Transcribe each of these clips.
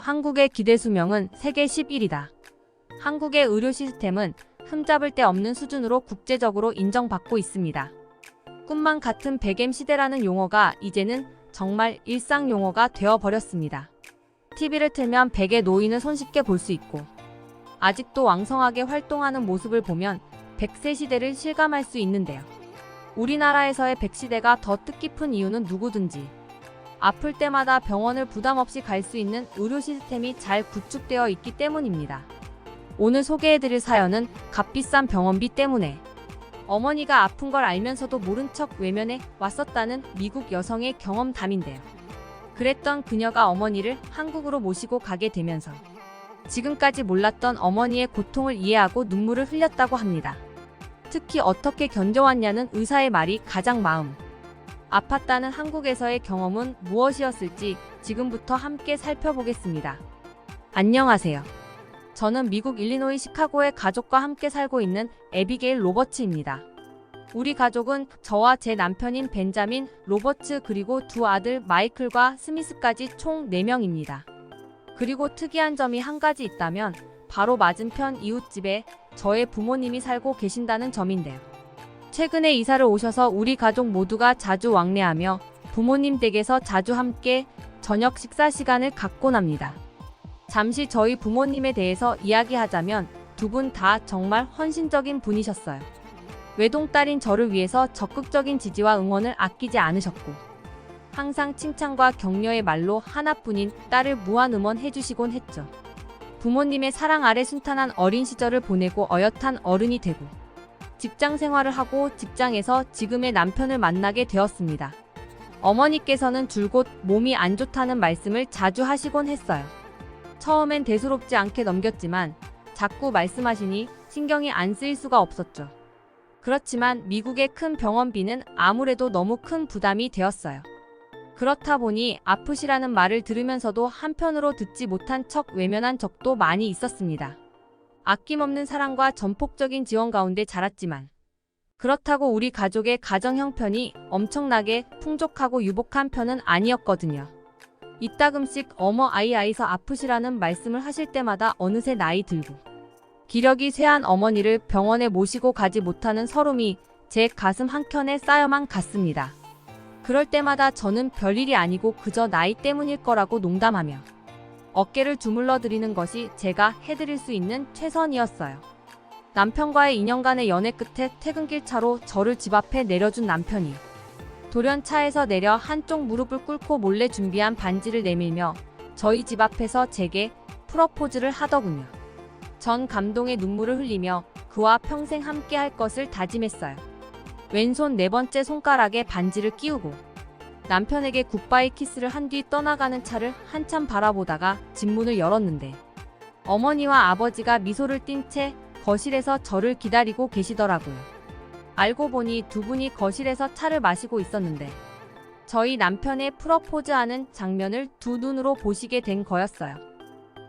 한국의 기대 수명은 세계 11이다. 한국의 의료 시스템은 흠잡을 데 없는 수준으로 국제적으로 인정받고 있습니다. 꿈만 같은 100M 시대라는 용어가 이제는 정말 일상 용어가 되어버렸습니다. TV를 틀면 100의 노인을 손쉽게 볼 수 있고 아직도 왕성하게 활동하는 모습을 보면 100세 시대를 실감할 수 있는데요. 우리나라에서의 100시대가 더 뜻깊은 이유는 누구든지 아플 때마다 병원을 부담 없이 갈 수 있는 의료 시스템이 잘 구축되어 있기 때문입니다. 오늘 소개해드릴 사연은 값비싼 병원비 때문에 어머니가 아픈 걸 알면서도 모른 척 외면해 왔었다는 미국 여성의 경험담인데요. 그랬던 그녀가 어머니를 한국으로 모시고 가게 되면서 지금까지 몰랐던 어머니의 고통을 이해하고 눈물을 흘렸다고 합니다. 특히 어떻게 견뎌왔냐는 의사의 말이 가장 마음 아팠다는 한국에서의 경험은 무엇이었을지 지금부터 함께 살펴보겠습니다. 안녕하세요. 저는 미국 일리노이 시카고의 가족과 함께 살고 있는 애비게일 로버츠입니다. 우리 가족은 저와 제 남편인 벤자민, 로버츠 그리고 두 아들 마이클과 스미스까지 총 4명입니다. 그리고 특이한 점이 한 가지 있다면 바로 맞은편 이웃집에 저의 부모님이 살고 계신다는 점인데요. 최근에 이사를 오셔서 우리 가족 모두가 자주 왕래하며 부모님 댁에서 자주 함께 저녁 식사 시간을 갖곤 합니다. 잠시 저희 부모님에 대해서 이야기하자면 두 분 다 정말 헌신적인 분이셨어요. 외동딸인 저를 위해서 적극적인 지지와 응원을 아끼지 않으셨고 항상 칭찬과 격려의 말로 하나뿐인 딸을 무한 응원해주시곤 했죠. 부모님의 사랑 아래 순탄한 어린 시절을 보내고 어엿한 어른이 되고 직장 생활을 하고 직장에서 지금의 남편을 만나게 되었습니다. 어머니께서는 줄곧 몸이 안 좋다는 말씀을 자주 하시곤 했어요. 처음엔 대수롭지 않게 넘겼지만 자꾸 말씀하시니 신경이 안 쓰일 수가 없었죠. 그렇지만 미국의 큰 병원비는 아무래도 너무 큰 부담이 되었어요. 그렇다 보니 아프시라는 말을 들으면서도 한편으로 듣지 못한 척 외면한 적도 많이 있었습니다. 아낌없는 사랑과 전폭적인 지원 가운데 자랐지만 그렇다고 우리 가족의 가정 형편이 엄청나게 풍족하고 유복한 편은 아니었거든요. 이따금씩 어머 아이서 아프시라는 말씀을 하실 때마다 어느새 나이 들고 기력이 쇠한 어머니를 병원에 모시고 가지 못하는 서름이 제 가슴 한켠에 쌓여만 갔습니다. 그럴 때마다 저는 별일이 아니고 그저 나이 때문일 거라고 농담하며 어깨를 주물러 드리는 것이 제가 해드릴 수 있는 최선이었어요. 남편과의 2년간의 연애 끝에 퇴근길 차로 저를 집 앞에 내려준 남편이 돌연 차에서 내려 한쪽 무릎을 꿇고 몰래 준비한 반지를 내밀며 저희 집 앞에서 제게 프러포즈를 하더군요. 전 감동의 눈물을 흘리며 그와 평생 함께 할 것을 다짐했어요. 왼손 4번째 손가락에 반지를 끼우고 남편에게 굿바이 키스를 한 뒤 떠나가는 차를 한참 바라보다가 집 문을 열었는데 어머니와 아버지가 미소를 띤 채 거실에서 저를 기다리고 계시더라고요. 알고 보니 두 분이 거실에서 차를 마시고 있었는데 저희 남편의 프러포즈하는 장면을 두 눈으로 보시게 된 거였어요.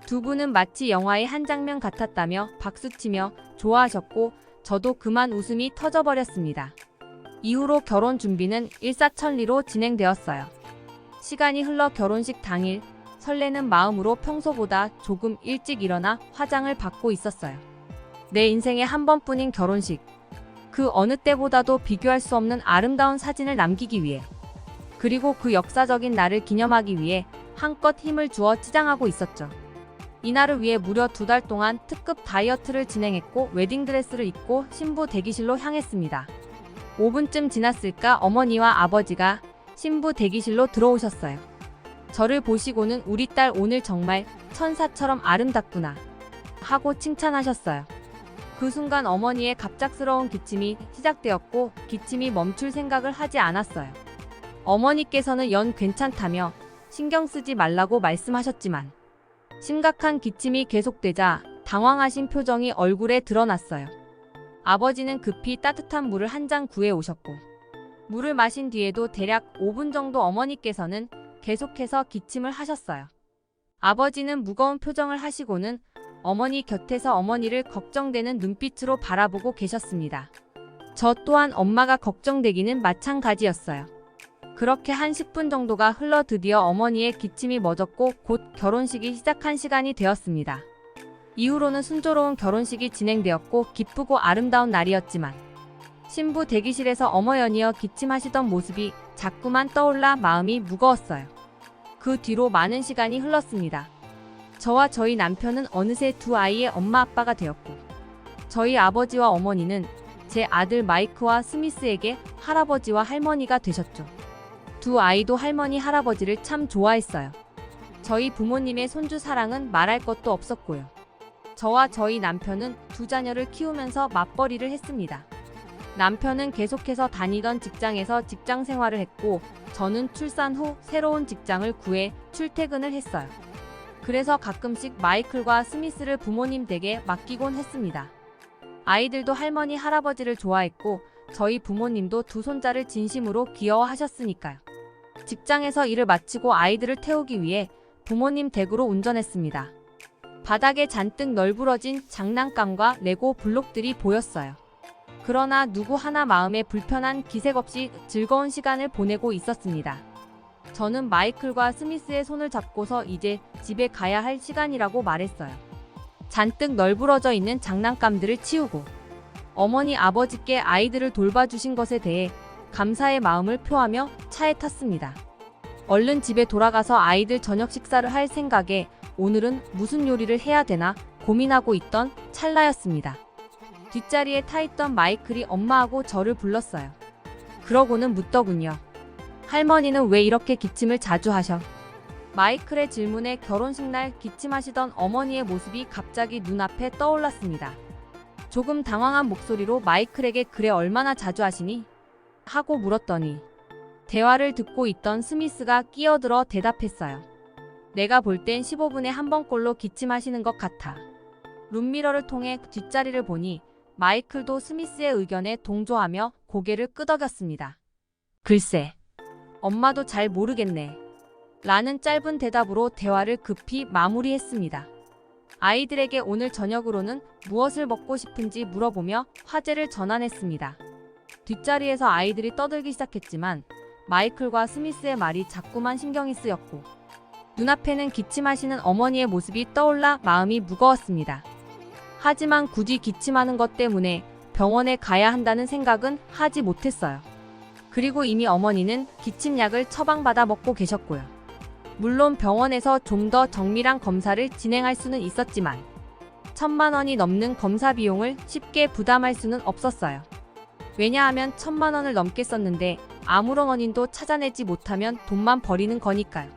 두 분은 마치 영화의 한 장면 같았다며 박수치며 좋아하셨고 저도 그만 웃음이 터져버렸습니다. 이후로 결혼 준비는 일사천리로 진행되었어요. 시간이 흘러 결혼식 당일 설레는 마음으로 평소보다 조금 일찍 일어나 화장을 받고 있었어요. 내 인생에 한 번뿐인 결혼식. 그 어느 때보다도 비교할 수 없는 아름다운 사진을 남기기 위해 그리고 그 역사적인 날을 기념하기 위해 한껏 힘을 주어 치장하고 있었죠. 이날을 위해 무려 2달 동안 특급 다이어트를 진행했고 웨딩드레스를 입고 신부 대기실로 향했습니다. 5분쯤 지났을까 어머니와 아버지가 신부 대기실로 들어오셨어요. 저를 보시고는 우리 딸 오늘 정말 천사처럼 아름답구나 하고 칭찬하셨어요. 그 순간 어머니의 갑작스러운 기침이 시작되었고 기침이 멈출 생각을 하지 않았어요. 어머니께서는 연 괜찮다며 신경 쓰지 말라고 말씀하셨지만 심각한 기침이 계속되자 당황하신 표정이 얼굴에 드러났어요. 아버지는 급히 따뜻한 물을 한 잔 구해 오셨고 물을 마신 뒤에도 대략 5분 정도 어머니께서는 계속해서 기침을 하셨어요. 아버지는 무거운 표정을 하시고는 어머니 곁에서 어머니를 걱정되는 눈빛으로 바라보고 계셨습니다. 저 또한 엄마가 걱정되기는 마찬가지였어요. 그렇게 한 10분 정도가 흘러 드디어 어머니의 기침이 멎었고 곧 결혼식이 시작한 시간이 되었습니다. 이후로는 순조로운 결혼식이 진행되었고 기쁘고 아름다운 날이었지만 신부 대기실에서 어머 연이어 기침하시던 모습이 자꾸만 떠올라 마음이 무거웠어요. 그 뒤로 많은 시간이 흘렀습니다. 저와 저희 남편은 어느새 두 아이의 엄마 아빠가 되었고 저희 아버지와 어머니는 제 아들 마이크와 스미스에게 할아버지와 할머니가 되셨죠. 두 아이도 할머니 할아버지를 참 좋아했어요. 저희 부모님의 손주 사랑은 말할 것도 없었고요. 저와 저희 남편은 두 자녀를 키우면서 맞벌이를 했습니다. 남편은 계속해서 다니던 직장에서 직장 생활을 했고 저는 출산 후 새로운 직장을 구해 출퇴근을 했어요. 그래서 가끔씩 마이클과 스미스를 부모님 댁에 맡기곤 했습니다. 아이들도 할머니 할아버지를 좋아했고 저희 부모님도 두 손자를 진심으로 귀여워하셨으니까요. 직장에서 일을 마치고 아이들을 태우기 위해 부모님 댁으로 운전했습니다. 바닥에 잔뜩 널브러진 장난감과 레고 블록들이 보였어요. 그러나 누구 하나 마음에 불편한 기색 없이 즐거운 시간을 보내고 있었습니다. 저는 마이클과 스미스의 손을 잡고서 이제 집에 가야 할 시간이라고 말했어요. 잔뜩 널브러져 있는 장난감들을 치우고 어머니 아버지께 아이들을 돌봐주신 것에 대해 감사의 마음을 표하며 차에 탔습니다. 얼른 집에 돌아가서 아이들 저녁 식사를 할 생각에 오늘은 무슨 요리를 해야 되나 고민하고 있던 찰나였습니다. 뒷자리에 타있던 마이클이 엄마하고 저를 불렀어요. 그러고는 묻더군요. 할머니는 왜 이렇게 기침을 자주 하셔? 마이클의 질문에 결혼식 날 기침하시던 어머니의 모습이 갑자기 눈앞에 떠올랐습니다. 조금 당황한 목소리로 마이클에게 그래 얼마나 자주 하시니? 하고 물었더니 대화를 듣고 있던 스미스가 끼어들어 대답했어요. 내가 볼 땐 15분에 한 번꼴로 기침하시는 것 같아. 룸미러를 통해 뒷자리를 보니 마이클도 스미스의 의견에 동조하며 고개를 끄덕였습니다. 글쎄, 엄마도 잘 모르겠네. 라는 짧은 대답으로 대화를 급히 마무리했습니다. 아이들에게 오늘 저녁으로는 무엇을 먹고 싶은지 물어보며 화제를 전환했습니다. 뒷자리에서 아이들이 떠들기 시작했지만 마이클과 스미스의 말이 자꾸만 신경이 쓰였고 눈앞에는 기침하시는 어머니의 모습이 떠올라 마음이 무거웠습니다. 하지만 굳이 기침하는 것 때문에 병원에 가야 한다는 생각은 하지 못했어요. 그리고 이미 어머니는 기침약을 처방받아 먹고 계셨고요. 물론 병원에서 좀 더 정밀한 검사를 진행할 수는 있었지만 1,000만 원이 넘는 검사 비용을 쉽게 부담할 수는 없었어요. 왜냐하면 1,000만 원을 넘게 썼는데 아무런 원인도 찾아내지 못하면 돈만 버리는 거니까요.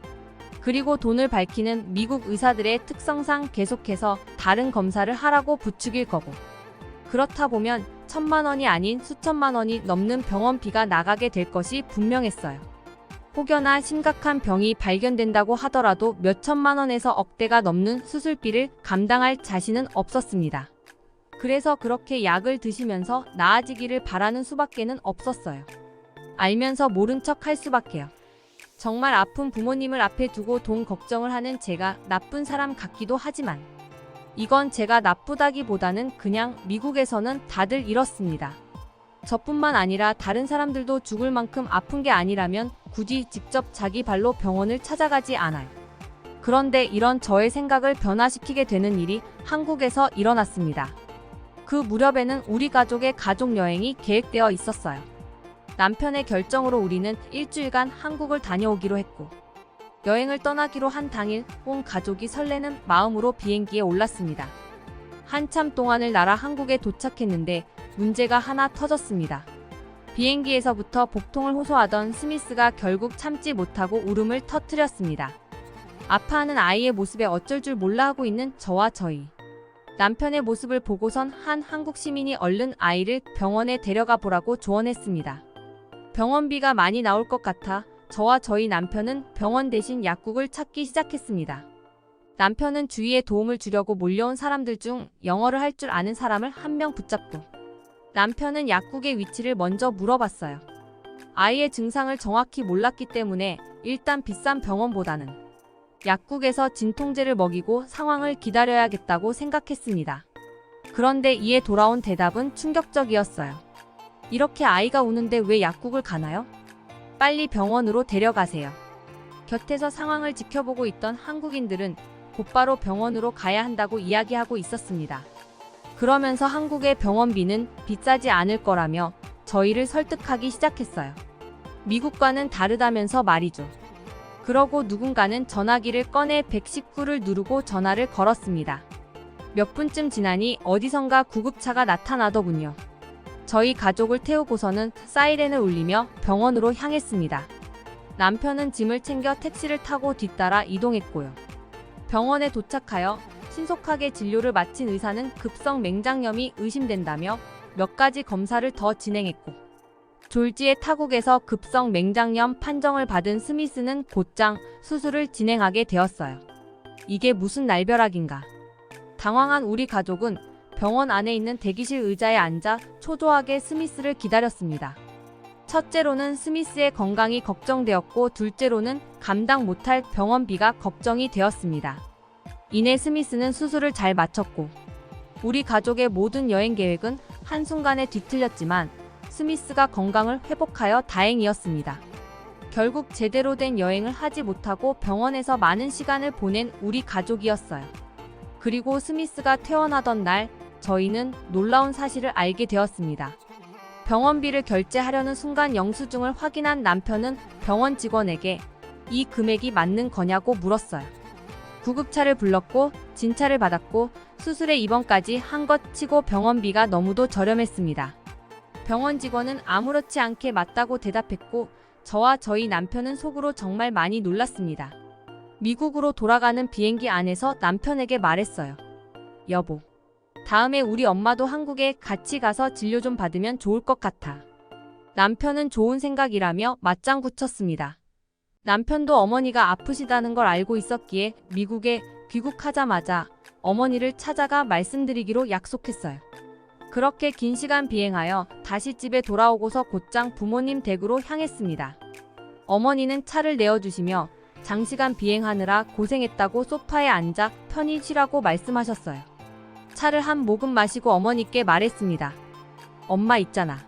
그리고 돈을 밝히는 미국 의사들의 특성상 계속해서 다른 검사를 하라고 부추길 거고 그렇다 보면 1,000만 원이 아닌 수천만 원이 넘는 병원비가 나가게 될 것이 분명했어요. 혹여나 심각한 병이 발견된다고 하더라도 몇천만 원에서 억대가 넘는 수술비를 감당할 자신은 없었습니다. 그래서 그렇게 약을 드시면서 나아지기를 바라는 수밖에는 없었어요. 알면서 모른 척 할 수밖에요. 정말 아픈 부모님을 앞에 두고 돈 걱정을 하는 제가 나쁜 사람 같기도 하지만 이건 제가 나쁘다기보다는 그냥 미국에서는 다들 이렇습니다. 저뿐만 아니라 다른 사람들도 죽을 만큼 아픈 게 아니라면 굳이 직접 자기 발로 병원을 찾아가지 않아요. 그런데 이런 저의 생각을 변화시키게 되는 일이 한국에서 일어났습니다. 그 무렵에는 우리 가족의 가족여행이 계획되어 있었어요. 남편의 결정으로 우리는 일주일간 한국을 다녀오기로 했고 여행을 떠나기로 한 당일 온 가족이 설레는 마음으로 비행기에 올랐습니다. 한참 동안을 날아 한국에 도착했는데 문제가 하나 터졌습니다. 비행기에서부터 복통을 호소하던 스미스가 결국 참지 못하고 울음을 터뜨렸습니다. 아파하는 아이의 모습에 어쩔 줄 몰라 하고 있는 저와 저희. 남편의 모습을 보고선 한 한국 시민이 얼른 아이를 병원에 데려가 보라고 조언했습니다. 병원비가 많이 나올 것 같아 저와 저희 남편은 병원 대신 약국을 찾기 시작했습니다. 남편은 주위에 도움을 주려고 몰려온 사람들 중 영어를 할 줄 아는 사람을 한 명 붙잡고 남편은 약국의 위치를 먼저 물어봤어요. 아이의 증상을 정확히 몰랐기 때문에 일단 비싼 병원보다는 약국에서 진통제를 먹이고 상황을 기다려야겠다고 생각했습니다. 그런데 이에 돌아온 대답은 충격적이었어요. 이렇게 아이가 우는데 왜 약국을 가나요? 빨리 병원으로 데려가세요. 곁에서 상황을 지켜보고 있던 한국인들은 곧바로 병원으로 가야 한다고 이야기하고 있었습니다. 그러면서 한국의 병원비는 비싸지 않을 거라며 저희를 설득하기 시작했어요. 미국과는 다르다면서 말이죠. 그러고 누군가는 전화기를 꺼내 119를 누르고 전화를 걸었습니다. 몇 분쯤 지나니 어디선가 구급차가 나타나더군요. 저희 가족을 태우고서는 사이렌을 울리며 병원으로 향했습니다. 남편은 짐을 챙겨 택시를 타고 뒤따라 이동했고요. 병원에 도착하여 신속하게 진료를 마친 의사는 급성 맹장염이 의심된다며 몇 가지 검사를 더 진행했고, 졸지의 타국에서 급성 맹장염 판정을 받은 스미스는 곧장 수술을 진행하게 되었어요. 이게 무슨 날벼락인가. 당황한 우리 가족은 병원 안에 있는 대기실 의자에 앉아 초조하게 스미스를 기다렸습니다. 첫째로는 스미스의 건강이 걱정되었고, 둘째로는 감당 못할 병원비가 걱정이 되었습니다. 이내 스미스는 수술을 잘 마쳤고, 우리 가족의 모든 여행 계획은 한순간에 뒤틀렸지만 스미스가 건강을 회복하여 다행이었습니다. 결국 제대로 된 여행을 하지 못하고 병원에서 많은 시간을 보낸 우리 가족이었어요. 그리고 스미스가 퇴원하던 날 저희는 놀라운 사실을 알게 되었습니다. 병원비를 결제하려는 순간 영수증을 확인한 남편은 병원 직원에게 이 금액이 맞는 거냐고 물었어요. 구급차를 불렀고 진찰을 받았고 수술에 입원까지 한 것 치고 병원비가 너무도 저렴했습니다. 병원 직원은 아무렇지 않게 맞다고 대답했고, 저와 저희 남편은 속으로 정말 많이 놀랐습니다. 미국으로 돌아가는 비행기 안에서 남편에게 말했어요. 여보, 다음에 우리 엄마도 한국에 같이 가서 진료 좀 받으면 좋을 것 같아. 남편은 좋은 생각이라며 맞장구 쳤습니다. 남편도 어머니가 아프시다는 걸 알고 있었기에 미국에 귀국하자마자 어머니를 찾아가 말씀드리기로 약속했어요. 그렇게 긴 시간 비행하여 다시 집에 돌아오고서 곧장 부모님 댁으로 향했습니다. 어머니는 차를 내어주시며 장시간 비행하느라 고생했다고 소파에 앉아 편히 쉬라고 말씀하셨어요. 차를 한 모금 마시고 어머니께 말했습니다. 엄마 있잖아.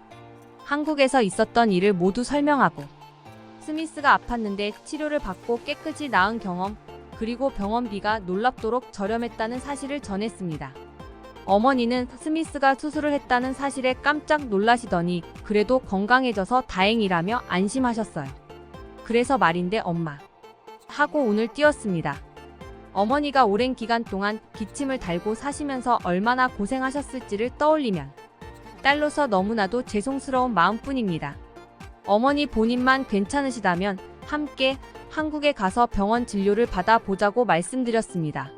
한국에서 있었던 일을 모두 설명하고, 스미스가 아팠는데 치료를 받고 깨끗이 나은 경험, 그리고 병원비가 놀랍도록 저렴했다는 사실을 전했습니다. 어머니는 스미스가 수술을 했다는 사실에 깜짝 놀라시더니 그래도 건강해져서 다행이라며 안심하셨어요. 그래서 말인데 엄마, 하고 운을 띄웠습니다. 어머니가 오랜 기간 동안 기침을 달고 사시면서 얼마나 고생하셨을지를 떠올리면 딸로서 너무나도 죄송스러운 마음뿐입니다. 어머니 본인만 괜찮으시다면 함께 한국에 가서 병원 진료를 받아보자고 말씀드렸습니다.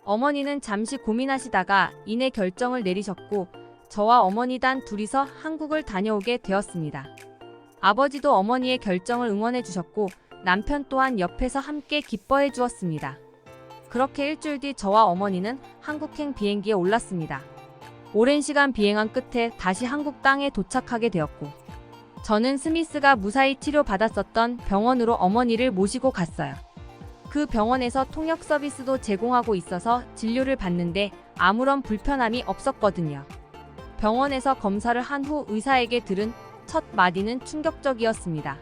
어머니는 잠시 고민하시다가 이내 결정을 내리셨고, 저와 어머니 단 둘이서 한국을 다녀오게 되었습니다. 아버지도 어머니의 결정을 응원해 주셨고, 남편 또한 옆에서 함께 기뻐해 주었습니다. 그렇게 일주일 뒤 저와 어머니는 한국행 비행기에 올랐습니다. 오랜 시간 비행한 끝에 다시 한국 땅에 도착하게 되었고, 저는 스미스가 무사히 치료받았었던 병원으로 어머니를 모시고 갔어요. 그 병원에서 통역 서비스도 제공하고 있어서 진료를 받는데 아무런 불편함이 없었거든요. 병원에서 검사를 한 후 의사에게 들은 첫 마디는 충격적이었습니다.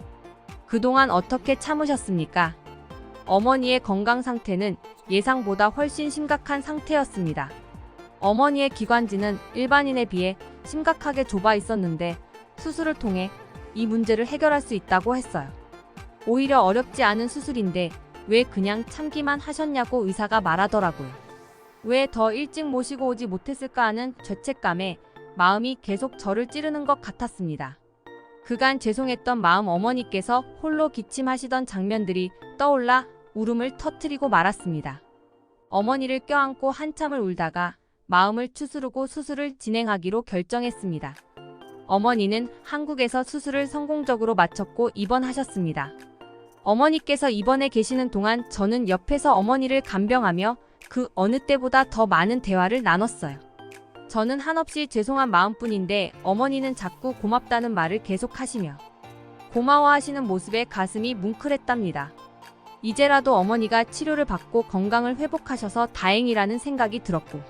그동안 어떻게 참으셨습니까? 어머니의 건강 상태는 예상보다 훨씬 심각한 상태였습니다. 어머니의 기관지는 일반인에 비해 심각하게 좁아 있었는데 수술을 통해 이 문제를 해결할 수 있다고 했어요. 오히려 어렵지 않은 수술인데 왜 그냥 참기만 하셨냐고 의사가 말하더라고요. 왜 더 일찍 모시고 오지 못했을까 하는 죄책감에 마음이 계속 저를 찌르는 것 같았습니다. 그간 죄송했던 마음, 어머니께서 홀로 기침하시던 장면들이 떠올라 울음을 터뜨리고 말았습니다. 어머니를 껴안고 한참을 울다가 마음을 추스르고 수술을 진행하기로 결정했습니다. 어머니는 한국에서 수술을 성공적으로 마쳤고 입원하셨습니다. 어머니께서 입원해 계시는 동안 저는 옆에서 어머니를 간병하며 그 어느 때보다 더 많은 대화를 나눴어요. 저는 한없이 죄송한 마음뿐인데 어머니는 자꾸 고맙다는 말을 계속하시며 고마워하시는 모습에 가슴이 뭉클했답니다. 이제라도 어머니가 치료를 받고 건강을 회복하셔서 다행이라는 생각이 들었고,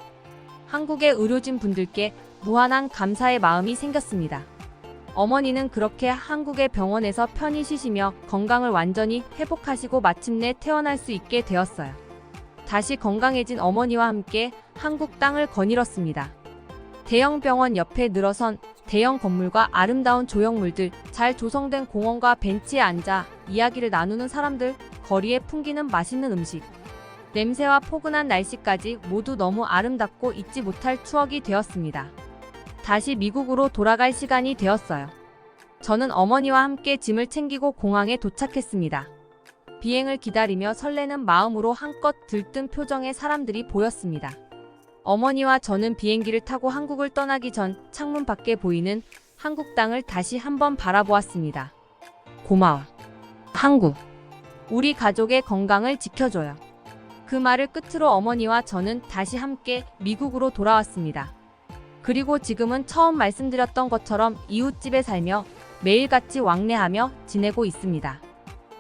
한국의 의료진 분들께 무한한 감사의 마음이 생겼습니다. 어머니는 그렇게 한국의 병원에서 편히 쉬시며 건강을 완전히 회복하시고 마침내 태어날 수 있게 되었어요. 다시 건강해진 어머니와 함께 한국 땅을 거닐었습니다. 대형 병원 옆에 늘어선 대형 건물과 아름다운 조형물들, 잘 조성된 공원과 벤치에 앉아 이야기를 나누는 사람들, 거리에 풍기는 맛있는 음식, 냄새와 포근한 날씨까지 모두 너무 아름답고 잊지 못할 추억이 되었습니다. 다시 미국으로 돌아갈 시간이 되었어요. 저는 어머니와 함께 짐을 챙기고 공항에 도착했습니다. 비행을 기다리며 설레는 마음으로 한껏 들뜬 표정의 사람들이 보였습니다. 어머니와 저는 비행기를 타고 한국을 떠나기 전 창문 밖에 보이는 한국 땅을 다시 한번 바라보았습니다. 고마워. 한국. 우리 가족의 건강을 지켜줘요. 그 말을 끝으로 어머니와 저는 다시 함께 미국으로 돌아왔습니다. 그리고 지금은 처음 말씀드렸던 것처럼 이웃집에 살며 매일같이 왕래하며 지내고 있습니다.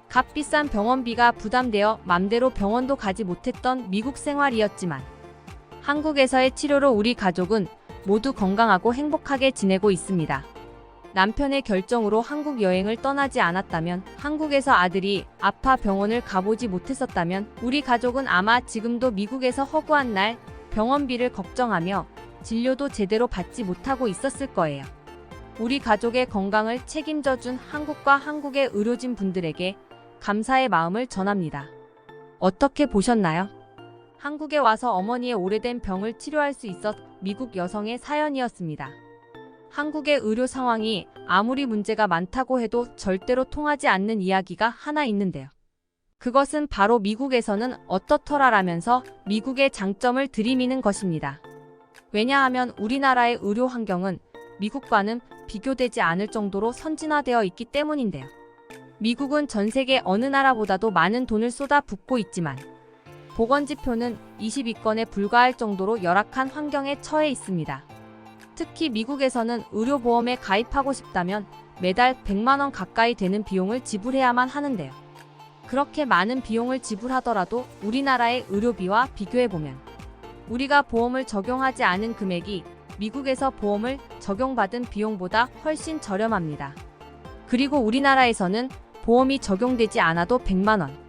값비싼 병원비가 부담되어 맘대로 병원도 가지 못했던 미국 생활이었지만 한국에서의 치료로 우리 가족은 모두 건강하고 행복하게 지내고 있습니다. 남편의 결정으로 한국 여행을 떠나지 않았다면, 한국에서 아들이 아파 병원을 가보지 못했었다면 우리 가족은 아마 지금도 미국에서 허구한 날 병원비를 걱정하며 진료도 제대로 받지 못하고 있었을 거예요. 우리 가족의 건강을 책임져준 한국과 한국의 의료진 분들에게 감사의 마음을 전합니다. 어떻게 보셨나요? 한국에 와서 어머니의 오래된 병을 치료할 수 있었 미국 여성의 사연이었습니다. 한국의 의료 상황이 아무리 문제가 많다고 해도 절대로 통하지 않는 이야기가 하나 있는데요. 그것은 바로 미국에서는 어떻더라라면서 미국의 장점을 들이미는 것입니다. 왜냐하면 우리나라의 의료 환경은 미국과는 비교되지 않을 정도로 선진화되어 있기 때문인데요. 미국은 전 세계 어느 나라보다도 많은 돈을 쏟아붓고 있지만 보건지표는 20위권에 불과할 정도로 열악한 환경에 처해 있습니다. 특히 미국에서는 의료보험에 가입하고 싶다면 매달 100만 원 가까이 되는 비용을 지불해야만 하는데요. 그렇게 많은 비용을 지불하더라도 우리나라의 의료비와 비교해보면 우리가 보험을 적용하지 않은 금액이 미국에서 보험을 적용받은 비용보다 훨씬 저렴합니다. 그리고 우리나라에서는 보험이 적용되지 않아도 100만 원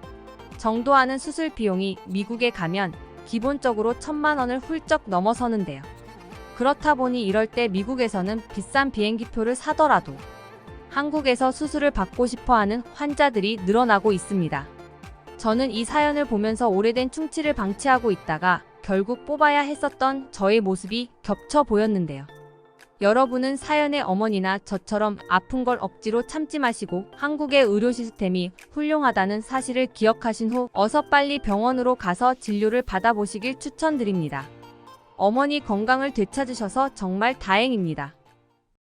정도 하는 수술 비용이 미국에 가면 기본적으로 1000만 원을 훌쩍 넘어서는데요. 그렇다 보니 이럴 때 미국에서는 비싼 비행기표를 사더라도 한국에서 수술을 받고 싶어하는 환자들이 늘어나고 있습니다. 저는 이 사연을 보면서 오래된 충치를 방치하고 있다가 결국 뽑아야 했었던 저의 모습이 겹쳐 보였는데요. 여러분은 사연의 어머니나 저처럼 아픈 걸 억지로 참지 마시고 한국의 의료 시스템이 훌륭하다는 사실을 기억하신 후 어서 빨리 병원으로 가서 진료를 받아보시길 추천드립니다. 어머니 건강을 되찾으셔서 정말 다행입니다.